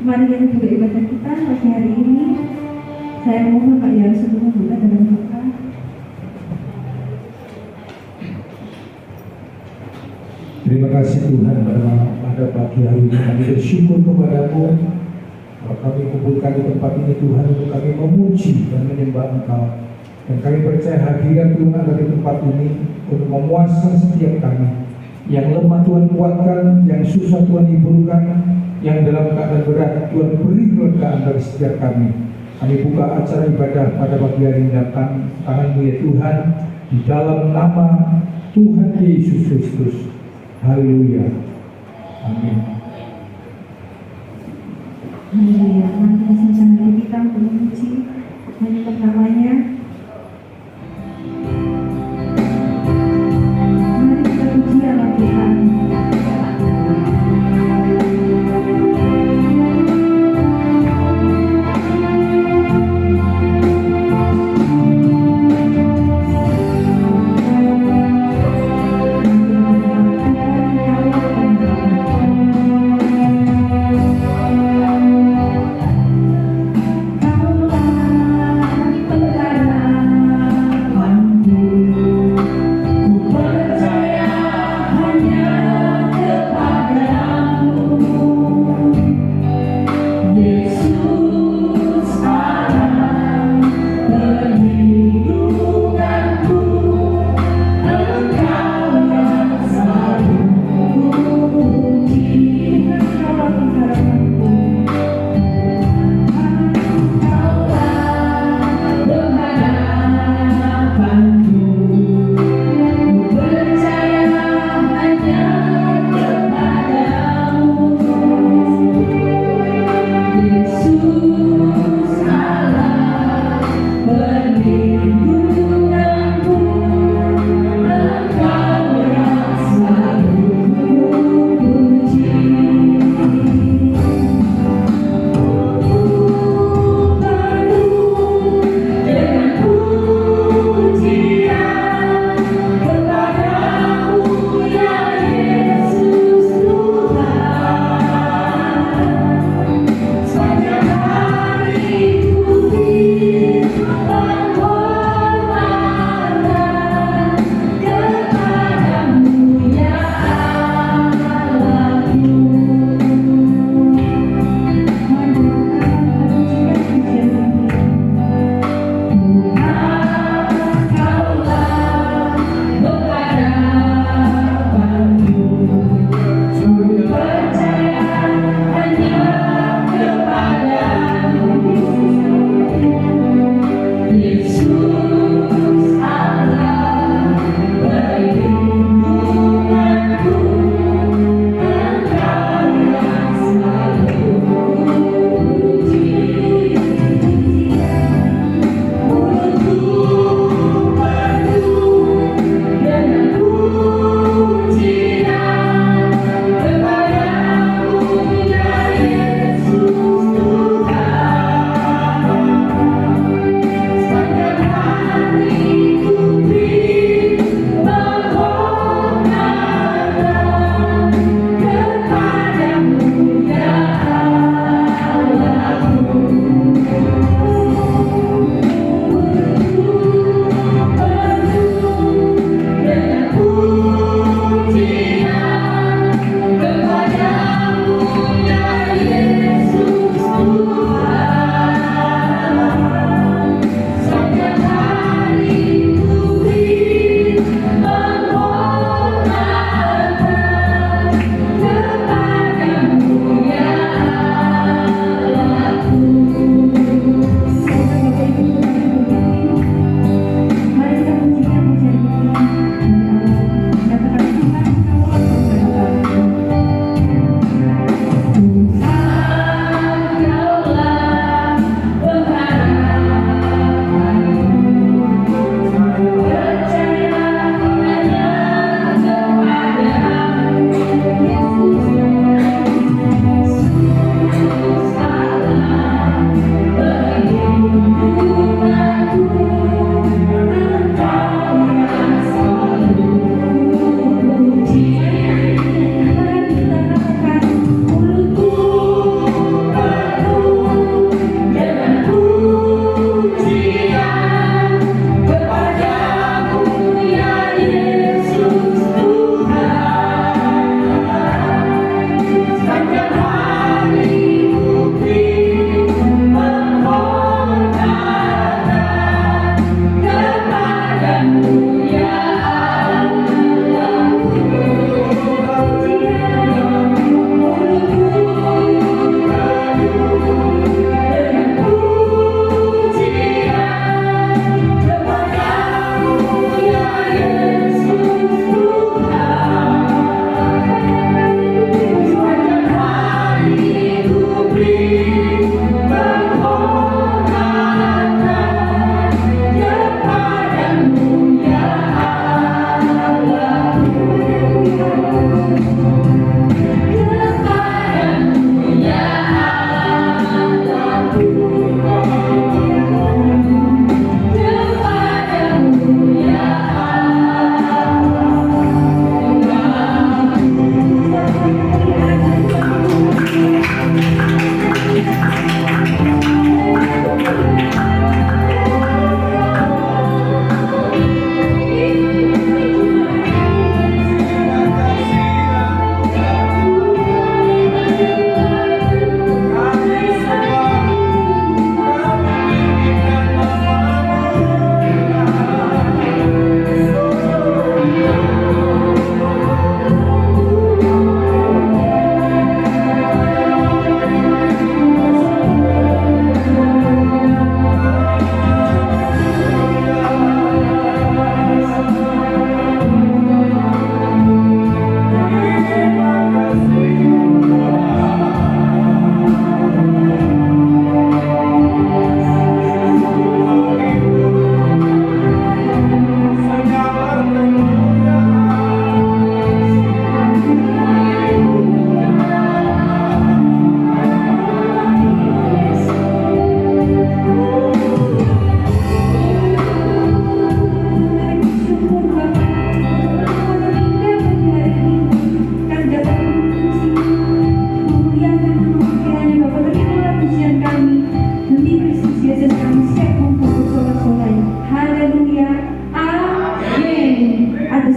Mari kita buka ibadah kita pagi hari ini. Saya mohon Pak Yas untuk membuka dalam doa. Terima kasih Tuhan pada pagi hari ini kami bersyukur kepadamu. Kami kumpulkan di tempat ini Tuhan untuk kami memuji dan menyembah Engkau. Dan kami percaya hadirat Tuhan ada di tempat ini untuk memuaskan setiap kami. Yang lemah Tuhan kuatkan, yang susah Tuhan hiburkan, yang dalam keadaan berat Tuhan beri kelegaan bagi setiap kami. Kami buka acara ibadah pada pagi hari ini datang tangan-Mu ya Tuhan, di dalam nama Tuhan Yesus Kristus. Haleluya. Amin. Haleluya. Mari kita siapkan diri kita untuk memuji, menyembah namanya. Mari kita puji Allah Tuhan. Kau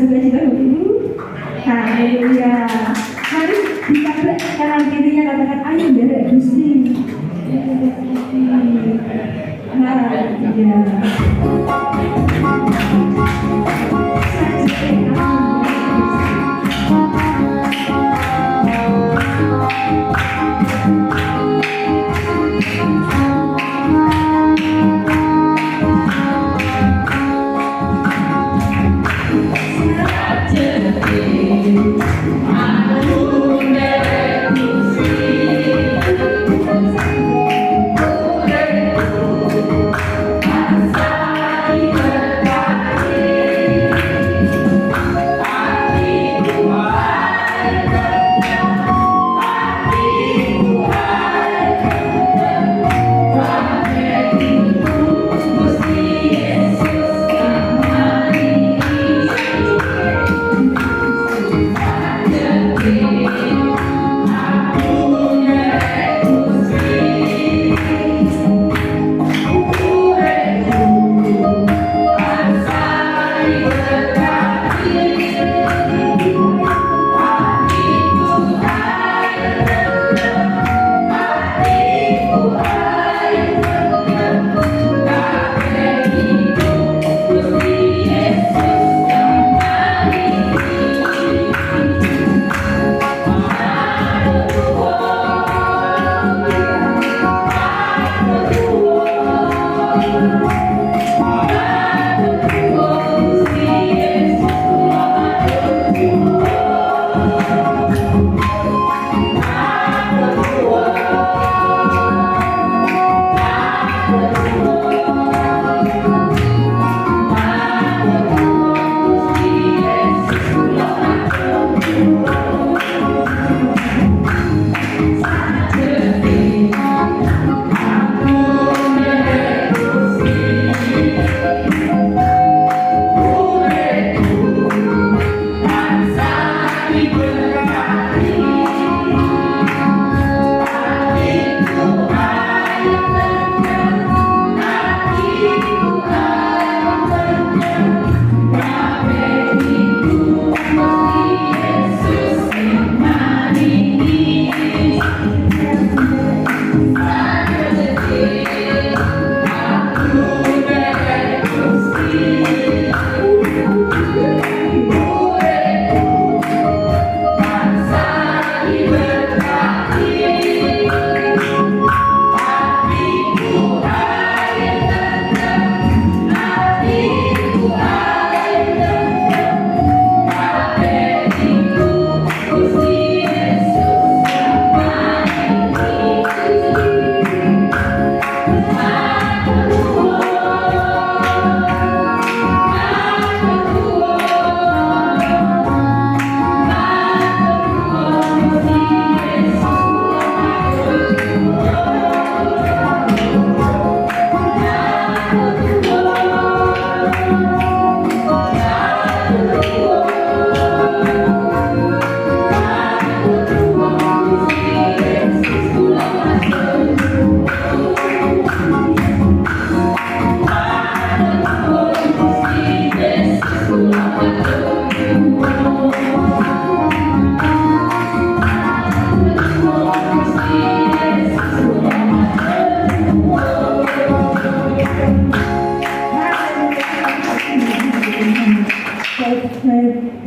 sukacita Bapak Ibu? Haleluya. Mari ditabrak kanan kirinya, katakan ayo derek Gusti. Haleluya.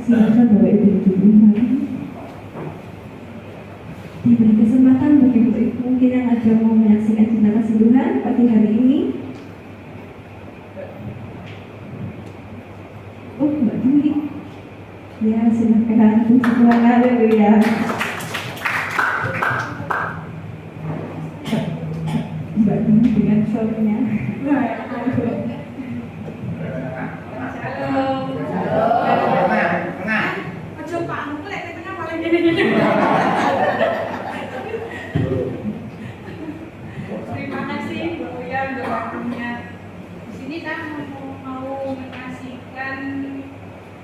Silakan Bapak Ibu diberi kesempatan bagi Bapak Ibu mungkin yang ada mau menyaksikan cinta kasih Tuhan pagi hari ini. Oh, Mbak Juli. Ya, silakan. Tuhan, haleluya. Mbak Juli dengan suaminya. Terima kasih Bu Uya untuk waktunya. Di sini kan mau menyaksikan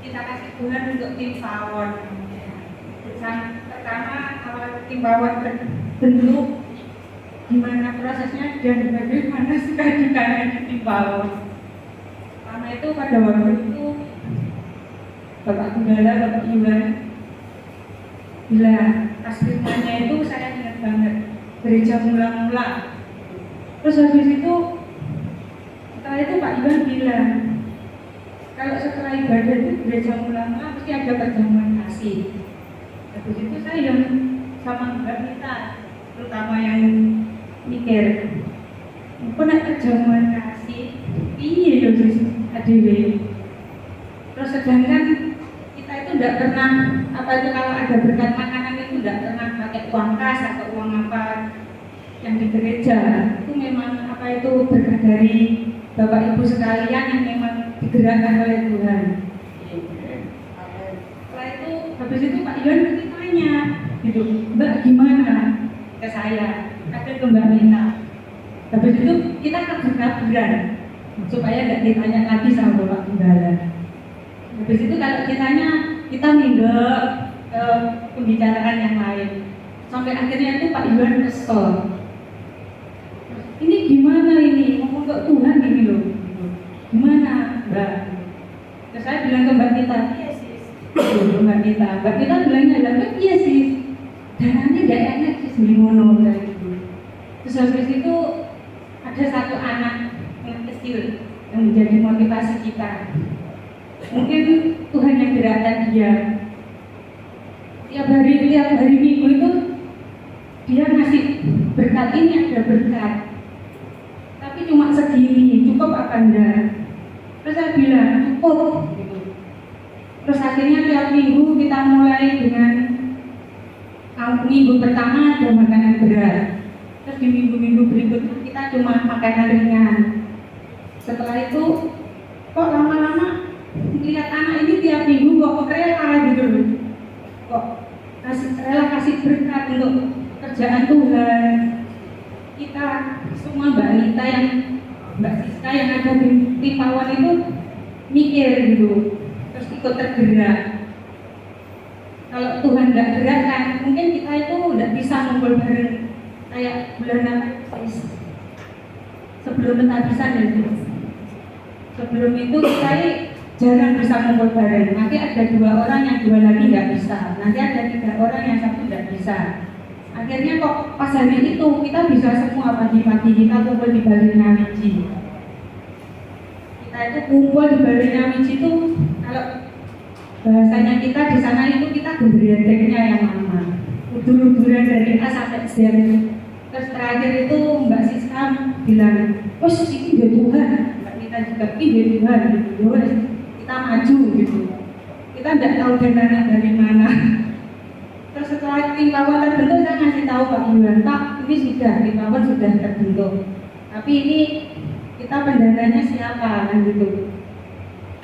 kita kasih Tuhan untuk tim Pawon. Pertama awal tim Pawon terbentuk, gimana prosesnya dan bagaimana sukacitanya di tim Pawon. Pertama itu pada waktu itu Bapak Gembala, Bapak Iwan. Bila pas firmannya itu saya ingat banget, gereja mula-mula. Terus habis itu, setelah itu Pak Iwan bilang, kalau setelah ibadah itu gereja mula-mula pasti ada perjamuan kasih. Habis itu saya yang sama Mbak Nita, terutama yang mikir, kok nak perjamuan kasih, iya ya ADW. Terus sedangkan kita itu tidak pernah, apa itu kalau ada berkat makanan itu tidak pernah pakai uang kas atau uang apa yang di gereja. Itu memang apa itu berkat dari Bapak Ibu sekalian yang memang digerakkan oleh Tuhan. Setelah itu, habis itu Pak Iwan nanti tanya, gitu, Mbak gimana ke saya, ada ke Mbak Nina. Habis itu kita kabur-kaburan supaya nggak ditanya lagi sama Bapak Gembala. Habis itu kalau ditanya, kita minggat ke pembicaraan yang lain. Sampai akhirnya itu Pak Iwan kesel. Ini gimana ini? Ngomong ke Tuhan ini loh. Gimana, Mbak? Terus saya bilang ke Mbak Nita, iya sis. Mbak Nita bilangnya, iya sis. Dananya gak enak sis, limono kayak gitu. Terus habis itu ada satu anak yang kecil yang menjadi motivasi kita. Mungkin Tuhan yang gerakkan dia. Tiap hari minggu itu dia ngasih berkat ini, ada berkat. Tapi cuma segini, cukup apa enggak? Terus saya bilang cukup. Gitu. Terus akhirnya tiap minggu kita mulai dengan minggu pertama ada makanan berat. Terus di minggu-minggu berikutnya kita cuma makanan ringan. Setelah itu kok lama-lama lihat anak ini tiap minggu kok rela gitu loh. Kok rela kasih berkat untuk kerjaan Tuhan. Kita semua Mbak Nita yang Mbak Siska yang ada di tim Pawon itu mikir gitu, terus ikut tergerak. Kalau Tuhan nggak gerakkan, mungkin kita itu nggak bisa ngumpul bareng kayak bulan apa? Sebelum pentabisan ya, sebelum itu kita jarang bisa ngumpul bareng. Nanti ada 2 orang, yang 2 lagi nggak bisa. Nanti ada 3 orang, yang 1 nggak bisa. Akhirnya kok pas hari itu kita bisa semua pagi-pagi kita kumpul di Balenya Wiji. Kita itu kumpul di Balenya Wiji itu kalau bahasanya kita di sana itu kita gembredeknya yang lama. Udur-uduran dari A sampai Z. Terus terakhir itu Mbak Siska bilang, oh ini dia Tuhan. Mbak Nita juga, ini dia Tuhan. Gitu. Kita maju gitu. Kita tidak tahu dananya dari mana. Terus setelah tim Pawon terbentuk, saya ngasih tahu Pak Iwan, Pak, ini sudah tim Pawon sudah terbentuk. Tapi ini kita pendananya siapa kan gitu.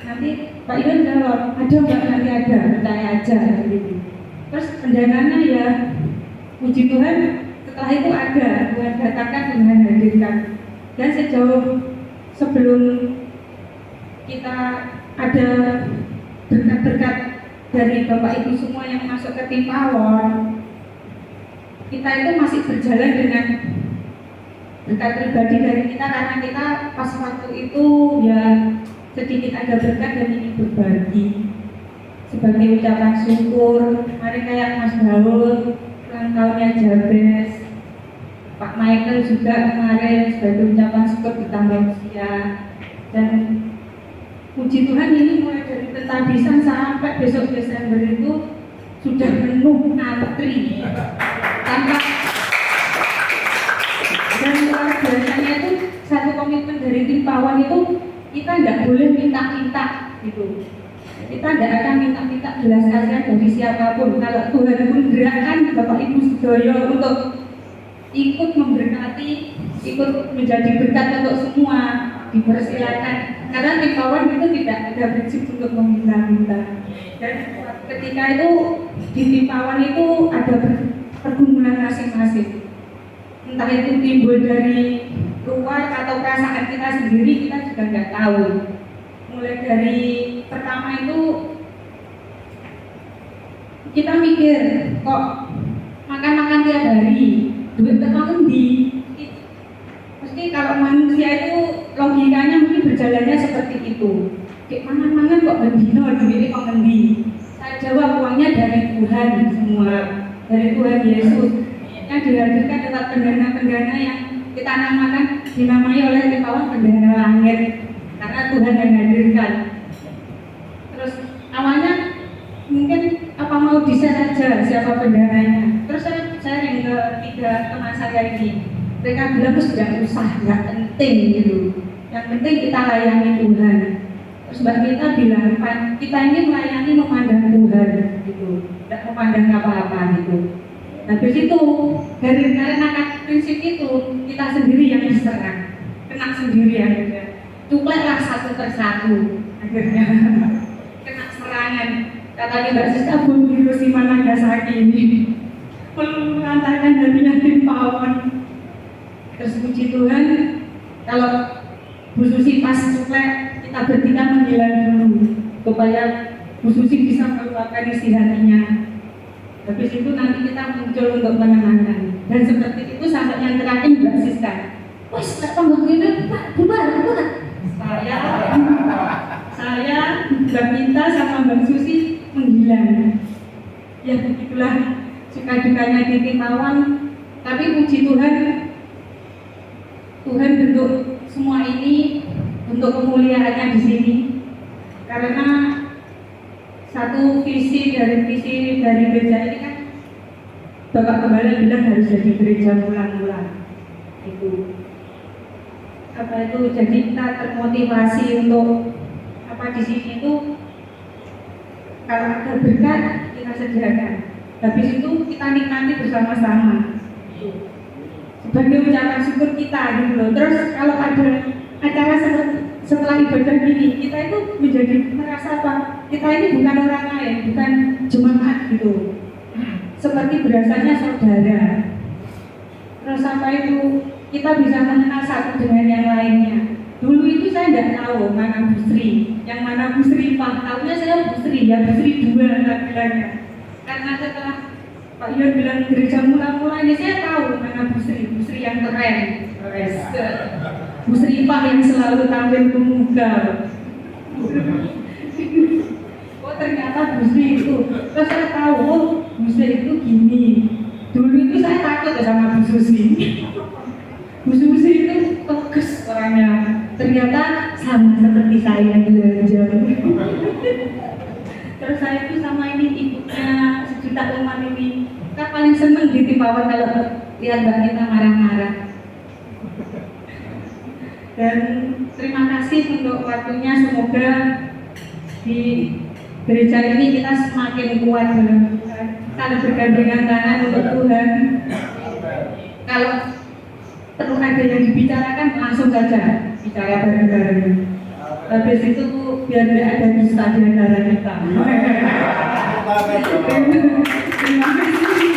Nanti Pak Iwan jawab, ada Mbak, nanti ada, percaya aja gitu. Terus pendananya ya, puji Tuhan, setelah itu ada, Tuhan datangkan, Tuhan hadirkan. Dan sejauh sebelum kita ada berkat-berkat dari Bapak Ibu semua yang masuk ke tim Pawon, kita itu masih berjalan dengan berkat pribadi dari kita, karena kita pas waktu itu ya sedikit ada berkat dan ingin berbagi sebagai ucapan syukur. Mari kayak Mas Daud, ulang tahunnya Jabes, Pak Michael juga kemarin sebagai ucapan syukur ditambah usia. Dan puji Tuhan ini mulai dari pentabisan sampai besok Desember itu sudah penuh antri tanpa. Dan luar biasanya itu satu komitmen dari tim Pawon itu kita tidak boleh minta-minta gitu. Kita tidak akan minta-minta belas kasihan dari siapapun. Kalau Tuhan pun gerakkan Bapak Ibu Sedoyo untuk ikut memberkati, ikut menjadi berkat untuk semua, dipersilakan. Karena tim Pawon itu tidak ada prinsip untuk meminta-minta. Dan ketika itu di tim Pawon itu ada pergumulan masing-masing. Entah itu timbul dari luar atau perasaan kita sendiri, kita juga nggak tahu. Mulai dari pertama itu kita mikir, kok makan-makan tiap hari, duit teko ngendi? Mesti kalau manusia itu logikanya mungkin berjalannya seperti itu. Kayak mangan-mangan kok bendino, duitnya kok ngendi? Tuhan semua, dari Tuhan Yesus yang dihadirkan lewat pendana-pendana yang kita dinamai oleh Kepala Pendana Langit, karena Tuhan yang hadirkan. Terus awalnya mungkin apa mau di-share aja siapa pendananya. Terus saya sharing ke 3 teman saya ini, mereka bilang itu sudah usah, nggak penting gitu. Yang penting kita layani Tuhan. Terus Mbak Mita bilang, kita ini melayani memandang Tuhan gitu, tidak memandang apa-apa gitu. Habis itu karena prinsip itu kita sendiri yang diserang, kena sendiri akhirnya. Cupleklah satu persatu akhirnya kena serangan. Katanya Mbak Siska pun Hiroshima Nagasaki ini mengantarkan hatinya tim pawon. Terus puji Tuhan, kalau Bu Susi pas cuplek kita bertiga menghilang dulu supaya Bu Susi bisa meluapkan isi hatinya. Habis itu nanti kita muncul untuk menenangkan. Dan seperti itu sampai yang terakhir Mbak Siska. Wah, nggak tambah ini Pak, bubar. Saya Mbak Minta sama Mbak Susi menghilang. Ya begitulah suka dukanya di tim pawon. Tapi puji Tuhan, Tuhan bentuk semua ini untuk kemuliaannya di sini. Karena satu visi dari gereja ini kan Bapak Gembala bilang harus jadi gereja mula-mula. Itu apa itu, jadi kita termotivasi untuk apa di sini itu kalau ada berkat kita sediakan. Habis itu kita nikmati bersama-sama sebagai ucapan syukur kita gitu loh. Terus kalau ada acara setelah ibadah gini, kita itu menjadi merasa apa? Kita ini bukan orang lain, bukan jemaat gitu. Seperti berasanya saudara. Terus apa itu kita bisa mengenal satu dengan yang lainnya. Dulu itu saya tidak tahu mana Bu Sri, yang mana Bu Sri Pak. Tahunya saya Bu Sri, ya Bu Sri 2 bilangnya. Karena setelah Pak Yon bilang gereja mula-mula ini saya tahu mana Bu Sri yang keren. Bu Sri Pak yang selalu tampil pemuda. Oh ternyata Bu Sri itu. Terus saya tahu, oh Bu Sri itu gini. Dulu itu saya takut ya sama Bu Susi. Bu Susi itu tegas orangnya. Ternyata sama seperti saya belajar. Terus saya itu sama ini ibunya sejuta umat ini. Kan paling seneng di tim pawon kalau lihat Mbak Nita marah-marah. Dan terima kasih untuk waktunya, semoga di gereja ini kita semakin kuat dalam Tuhan. Kita bergandengan tangan untuk Tuhan. Kalau perlu ada yang dibicarakan langsung saja bicara bareng-bareng. Habis itu biar tidak ada dusta di antara kita. Terima kasih.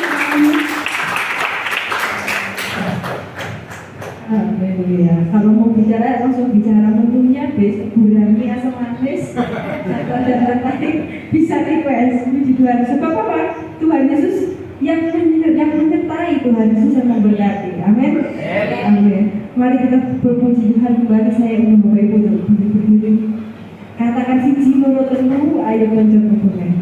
Haleluya. Kalau mau bicara langsung bicara menunya, besok bulannya asam manis. Bisa request puji Tuhan. Sebab apa? Tuhan Yesus yang menyertai, Tuhan Yesus yang memberkati. Amin. Amin. Mari kita berpuji Tuhan kembali. Saya ingin Bapak Ibu untuk berdiri. Katakan siji loro telu, ayo konco kebumen.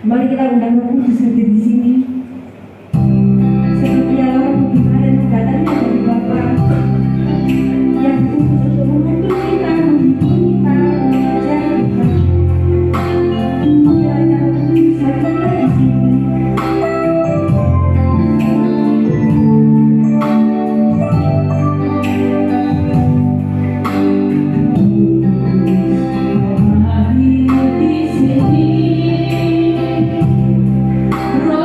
Mari kita undang Roh Kudus hadir di sini. Seperti yang Roh Bima dan katanya dari Bapa yang khusus untuk menuntun kita, menghibur kita, mengajar kita. Kiranya Roh Kudus hadir di sini. Roh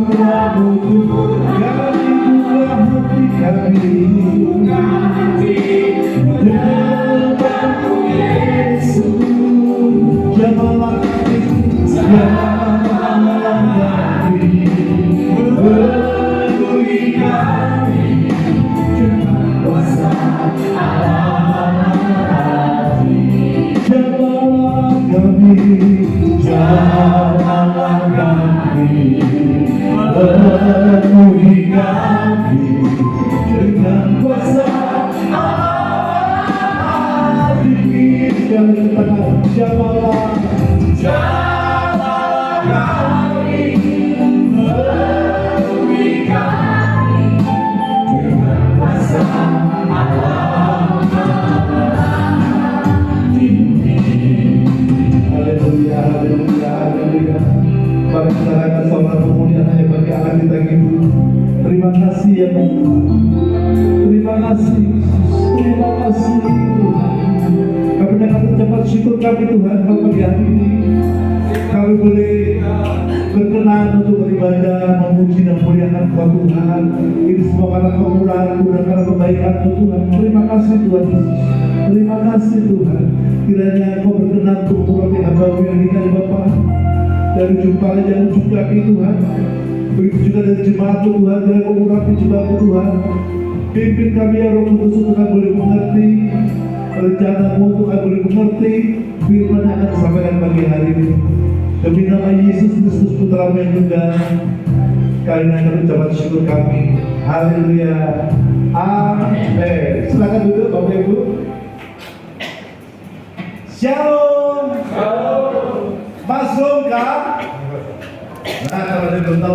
kamu kami buka hati kami Dalam Yesus Jamalah kami Penuhi kami dengan kuasa Allah Jamalah kami Jamalah kami Penuhi kami dengan kuasa Allah Jangan katakan Jamalah Jamalah kami Penuhi kami dengan kuasa Allah Haleluya, haleluya, haleluya. Mari kita angkat saudara kemuliaan hanya bagi Allah kita gitu. Terima kasih ya Tuhan. Terima kasih Yesus. Terima kasih Tuhan. Kami dapat ucapan syukur kami Tuhan pada pagi hari ini. Kami boleh berkenan untuk beribadah, memuji dan memuliakan Tuhan. Ini semua karena kemurahan-Mu dan karena kebaikan-Mu Tuhan. Terima kasih Tuhan Yesus. Terima kasih Tuhan. Kiranya Kau berkenan untuk mengurapi hamba-Mu yang hina Bapa. Dari jumpa yang ujung kaki Tuhan. Begitu juga dari jemaat-Mu Tuhan. Kiranya Kau mengurapi jemaat-Mu Tuhan. Pimpin kami ya Roh Kudus untuk kami boleh mengerti rencana-Mu, untuk kami boleh mengerti firman yang akan disampaikan pagi hari ini. Demi nama Yesus Kristus Putra-Mu yang tunggal, kami akan ucapan syukur kami. Haleluya. Amin. Silakan duduk Bapak Ibu. Shalom. Masuk kah? Nah, kalau ada belum tahu